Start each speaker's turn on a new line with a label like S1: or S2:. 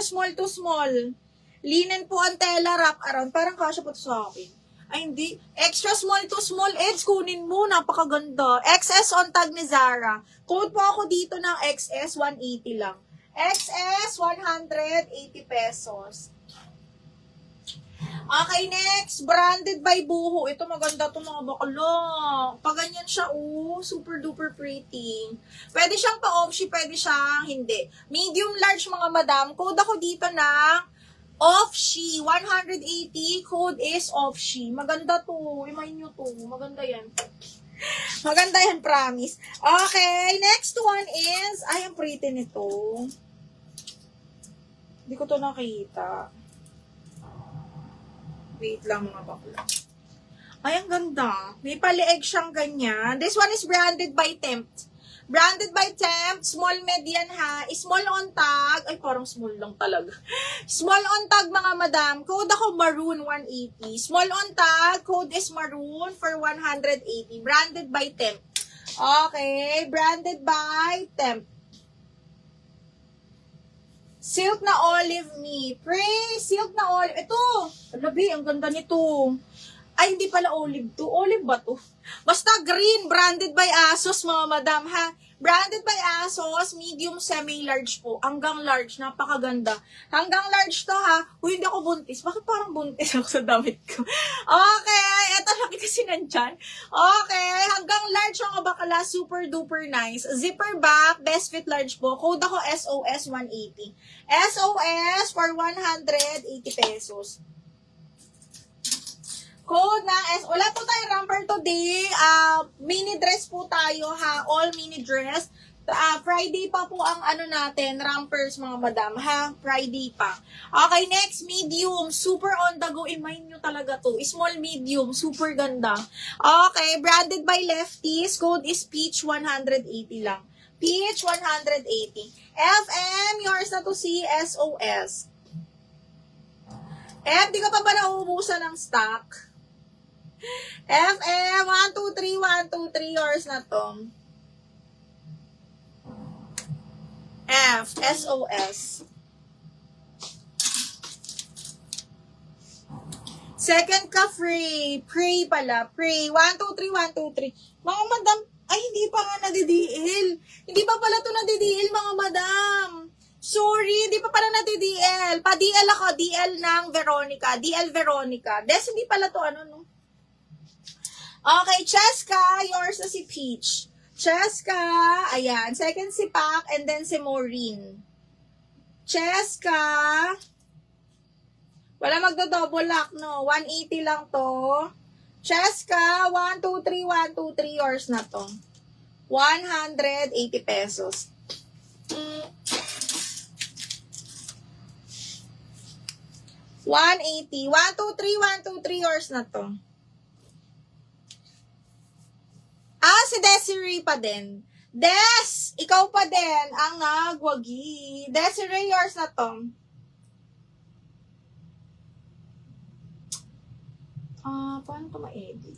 S1: small to small. Linen po ang tela wrap around. Parang kasya po to sa akin. Ay, hindi. Extra small to small edge, kunin mo. Napakaganda. XS on tag ni Zara. Code po ako dito ng XS, 180 lang. XS, 180 pesos. Okay, next. Branded by Buho. Ito maganda to mga bakla. Pag ganyan siya, super duper pretty. Pwede siyang pa-offshe, pwede siyang hindi. Medium large mga madam. Code ako dito ng offshe, 180, code is offshe. Maganda to. Imayin nyo to. Maganda yan. Maganda yan, promise. Okay, next one is, ay, ang pretty nito. Hindi ko to nakita. Wait lang mga bakla. Ay, ang ganda. May palieg siyang ganyan. This one is branded by Tempt. Branded by Tempt, small median ha. Small on tag. Ay, parang small lang talaga. Small on tag mga madam. Code ako maroon 180. Small on tag, code is maroon for 180. Branded by Tempt. Okay, branded by Tempt. Silk na olive me. Pray, silk na olive. Ito, alabi, ang ganda nito. Ay, hindi pala olive to. Olive ba to? Basta green, branded by ASOS, mga madam, ha? Branded by ASOS, medium, semi-large po. Hanggang large, napakaganda. Hanggang large to, ha? Uy, hindi ako buntis. Bakit parang buntis ako sa damit ko? Okay, eto laki kasi nandyan. Okay, hanggang large ang bakala, super duper nice. Zipper back, best fit large po. Code ako SOS 180. SOS for 180 pesos. Code na wala po tayong romper today. Mini dress po tayo ha. All mini dress. Friday pa po ang ano natin, rompers mga madam ha. Friday pa. Okay, next, medium. Super on the go. Imayin nyo talaga to. Small medium. Super ganda. Okay, branded by Lefties. Code is Peach 180 lang. Peach 180. FM, yours na to si SOS. Di ka pa ba nauubusan ng stock? FM, 123, 123, yours na to. F, SOS. Second ka free. Pray pala. Pray. 123, 123. Mga madam, ay hindi pa nga nadidiil. Hindi pa pala to nadidiil mga madam. Sorry, hindi pa pala nadi-DL. Pa-DL ako, DL ng Veronica. DL Veronica. Des, hindi pala to ano, no? Okay, Cheska, yours na si Peach. Cheska, ayan. Second si Pac, and then si Maureen. Cheska. Wala magdo-double lock, no? 180 lang to. Cheska, 123, 123, yours na to. 180 pesos. 180. 123, 123, yours na to. Si Desiree pa din. Des, ikaw pa din ang nagwagi. Desiree, yours na to. Paano to ma-edit?